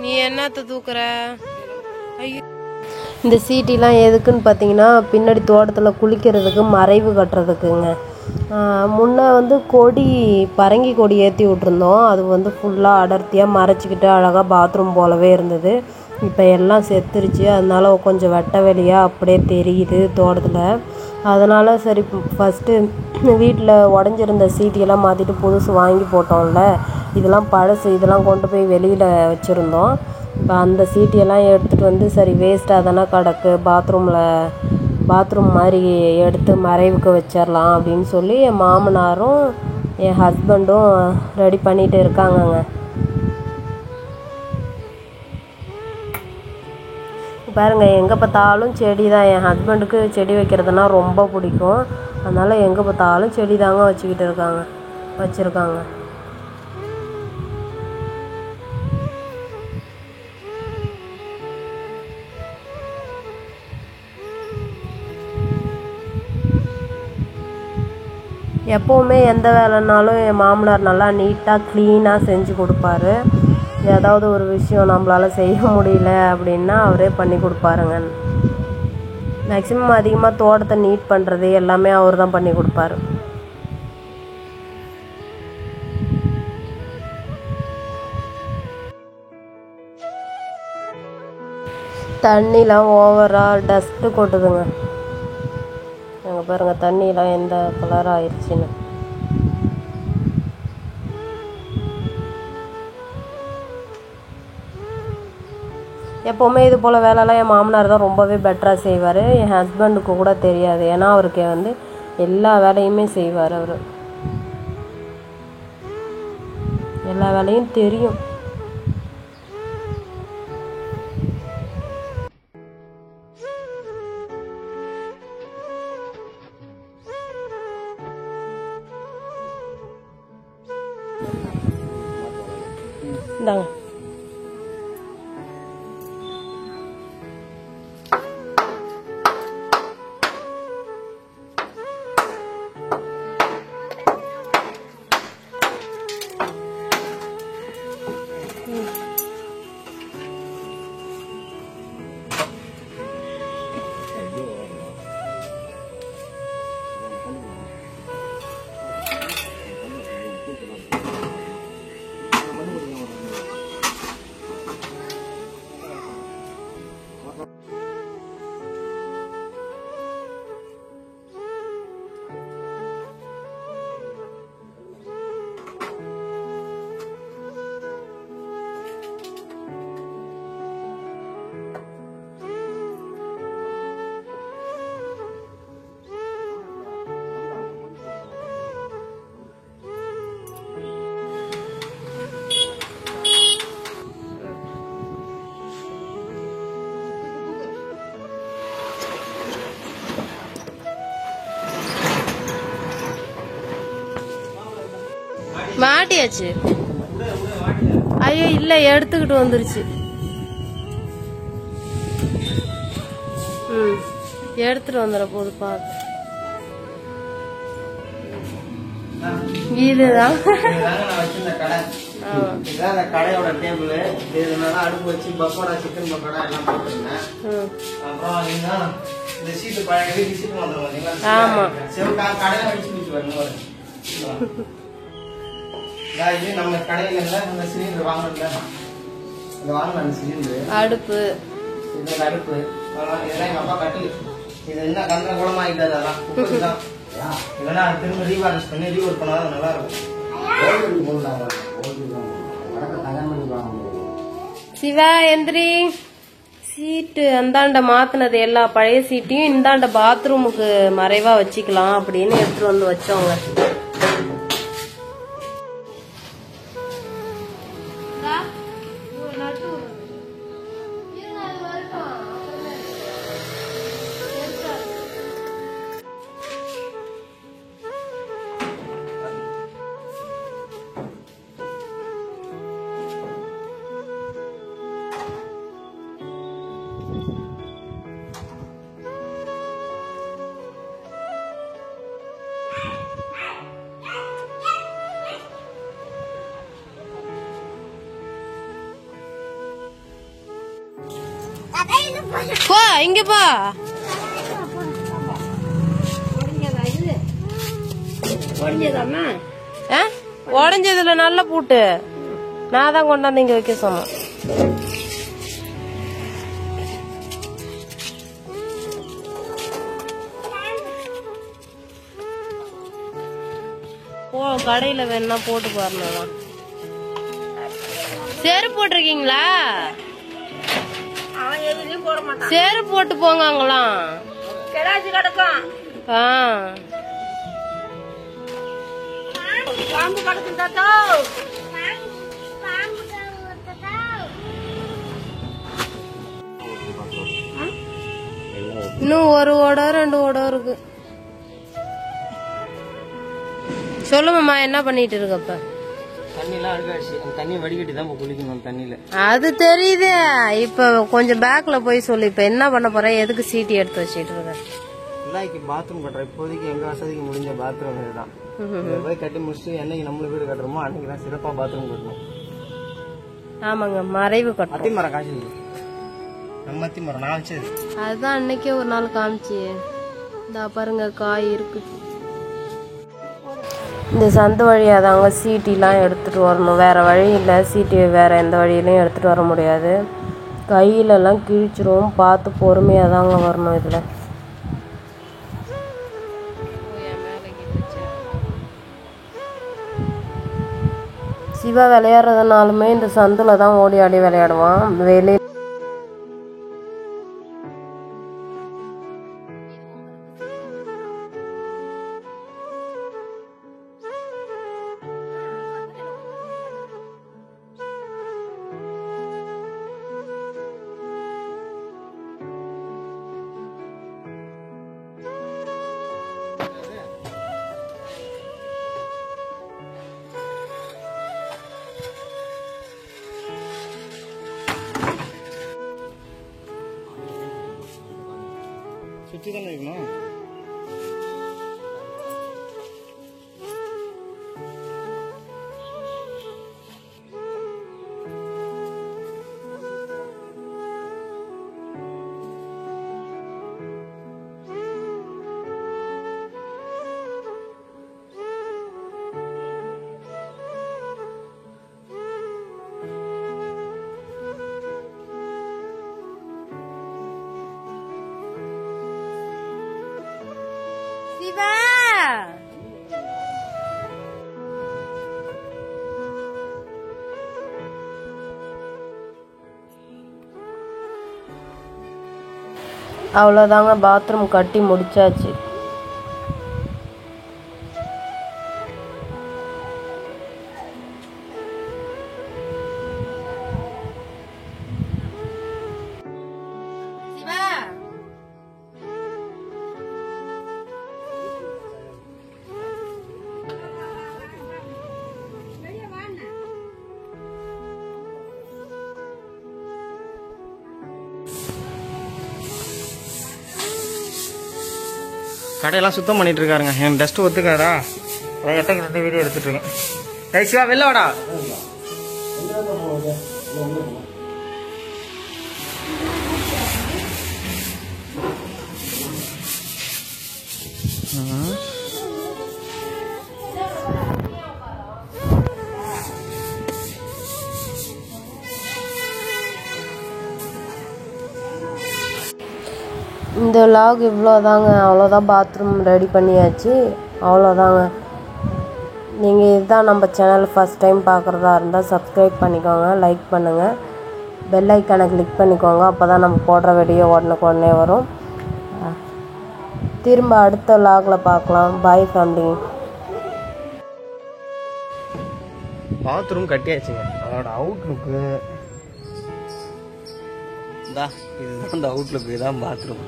நீ என்னத்த தூக்குற? இந்த சீட்டிலாம் எதுக்குன்னு பார்த்தீங்கன்னா பின்னாடி தோட்டத்தில் குளிக்கிறதுக்கு மறைவு கட்டுறதுக்குங்க. முன்னே வந்து கொடி பரங்கி கொடி ஏற்றி விட்ருந்தோம். அது வந்து ஃபுல்லாக அடர்த்தியாக மறைச்சிக்கிட்டு அழகாக பாத்ரூம் போலவே இருந்தது. இப்போ எல்லாம் செத்துருச்சு. அதனால கொஞ்சம் வெட்ட வெளியாக அப்படியே தெரியுது தோட்டத்தில். அதனால் சரி ஃபஸ்ட்டு வீட்டில் உடஞ்சிருந்த சீட்டியெல்லாம் மாற்றிட்டு புதுசு வாங்கி போட்டோம்ல, இதெல்லாம் பழசு, இதெல்லாம் கொண்டு போய் வெளியில் வச்சுருந்தோம். இப்போ அந்த சீட்டியெல்லாம் எடுத்துகிட்டு வந்து சரி வேஸ்ட்டாக தானே கிடக்கு, பாத்ரூம் மாதிரி எடுத்து மறைவுக்கு வச்சிடலாம் அப்படின்னு சொல்லி என் மாமனாரும் என் ஹஸ்பண்டும் ரெடி பண்ணிகிட்டு இருக்காங்கங்க. பாருங்கள், எங்கே பார்த்தாலும் செடி தான். என் ஹஸ்பண்டுக்கு செடி வைக்கிறதுனா ரொம்ப பிடிக்கும். அதனால் எங்கே பார்த்தாலும் செடி தாங்க வச்சுருக்காங்க. எப்போவுமே எந்த வேலைனாலும் என் மாமனார் நல்லா நீட்டாக க்ளீனாக செஞ்சு கொடுப்பாரு. ஏதாவது ஒரு விஷயம் நம்மளால் செய்ய முடியல அப்படின்னா அவரே பண்ணி கொடுப்பாருங்க. மேக்ஸிமம் அதிகமாக தோட்டத்தை நீட் பண்ணுறது எல்லாமே அவர் தான் பண்ணி கொடுப்பாரு. தண்ணிலாம் ஓவராக டஸ்ட்டு கொட்டுதுங்க. அங்கே பாருங்கள், தண்ணிலாம் எந்த கலர் ஆயிடுச்சுன்னு. எப்போவுமே இது போல் வேலைலாம் என் மாமனார் தான் ரொம்பவே பெட்டராக செய்வார். என் ஹஸ்பண்டுக்கு கூட தெரியாது. ஏன்னா அவருக்கு வந்து எல்லா வேலையுமே செய்வார். அவர் எல்லா வேலையும் தெரியும். இந்தாங்க. மாட்டியாச்சு. ஐயோ இல்ல, எடுத்துக்கிட்டு வந்துருச்சு. எடுத்துட்டு வந்துட போது பாத்து. இதுதான் கடையோட டேபிள். அடுப்பு வச்சு பக்கோடா, சிக்கன் பக்கோடா எல்லாம் போட்டுருந்தேன். அப்புறம் இந்த சீட்டு பழைய சீட்டு வந்துடும். ஆமா, கடையில வச்சு வரணும். இது நம்ம கடையில இந்த சிலிண்டர் வாங்கணும். அந்த சிலிண்டர் அடுப்பு, இதெல்லாம் அடுப்பு, இதெல்லாம் எங்க அப்பா கட்டி இது என்ன கந்த குளமா ஆகிட்டாது. அதெல்லாம் இல்லைன்னா திரும்ப ரீவார்னிஷ் பண்ணி ரீவோர்க் பண்ணாதான் நல்லா இருக்கும். சிவா எந்திரி. சீட்டு அந்தாண்ட மாத்தினது எல்லா பழைய சீட்டையும் இந்தாண்ட பாத்ரூமுக்கு மறைவா வச்சுக்கலாம் அப்படின்னு எடுத்துட்டு வந்து வச்சோங்க. போ இங்க போ. உடஞ்சதுல நல்ல பூட்டு. நான் தான் கொண்டாந்து இங்க வைக்க சொன்னேன். போ கடையில வேணா போட்டு பாருங்க. செருப்பு போட்டிருக்கீங்களா? செருப்பு போட்டு போங்க அங்கெல்லாம். இன்னும் ஒரு ஓடை 2 ஓடை இருக்கு. சொல்லுமாம்மா, என்ன பண்ணிட்டு இருக்கப்ப? அது தெரியுது. இப்ப கொஞ்சம் பேக்ல போய் சொல்லு. இப்ப என்ன பண்ண போற? எதுக்கு சீட்டி எடுத்து வச்சிட்டு இருக்க? பாத்ரூம் கட்டுறேன். இப்போதைக்கு எங்க வசதிக்கு முடிஞ்ச பாத்ரூம் இதுதான். போய் கட்டி முடிச்சுட்டு என்னைக்கு நம்ம வீடு கட்டுறோமோ அன்னைக்குதான் சிறப்பா பாத்ரூம் கட்டணும். ஆமாங்க, மறைவு கட்டணும். அத்திமரம் காசு நம்ம அத்திமரம் நான் வச்சது. அதுதான் அன்னைக்கே ஒரு நாள் காமிச்சு. இந்த பாருங்க காய் இருக்கு. இந்த சந்து வழியாக தாங்க சீட்டிலாம் எடுத்துகிட்டு வரணும். வேறு வழி இல்லை. சீட்டி வேறு எந்த வழியிலையும் எடுத்துகிட்டு வர முடியாது. கையிலலாம் கிழிச்சிரும். பார்த்து பொறுமையாக தாங்க வரணும். இதில் சிவா விளையாடுறதுனாலுமே இந்த சந்தில் தான் ஓடி ஆடி விளையாடுவான். வெளியே சுற்றி தானே இருக்கணும். சிவா, அவ்வளோதாங்க. பாத்ரூம் கட்டி முடிச்சாச்சு. கடையெல்லாம் சுத்தம் பண்ணிட்டு இருக்காருங்க. என் டஸ்ட் ஒத்துக்காதா? எட்டக்கு 2 வீடியோ எடுத்துட்டு இருக்கேன். சிவா வெளில வாடா. இந்த லாக் இவ்வளோதாங்க. அவ்வளோதான். பாத்ரூம் ரெடி பண்ணியாச்சு. அவ்வளோதாங்க. நீங்கள் இதுதான் நம்ம சேனல் ஃபஸ்ட் டைம் பார்க்குறதா இருந்தால் சப்ஸ்கிரைப் பண்ணிக்கோங்க, லைக் பண்ணுங்கள், பெல் ஐக்கானை கிளிக் பண்ணிக்கோங்க. அப்போ தான் நம்ம போடுற வீடியோ உடனே வரும். திரும்ப அடுத்த லாகில் பார்க்கலாம். பாய் ஃபேமிலி. பாத்ரூம் கட்டியாச்சுங்க. அதோட அவுட்லுக்கு இதுதான். இந்த அவுட்லுக்கு இதுதான் பாத்ரூம்.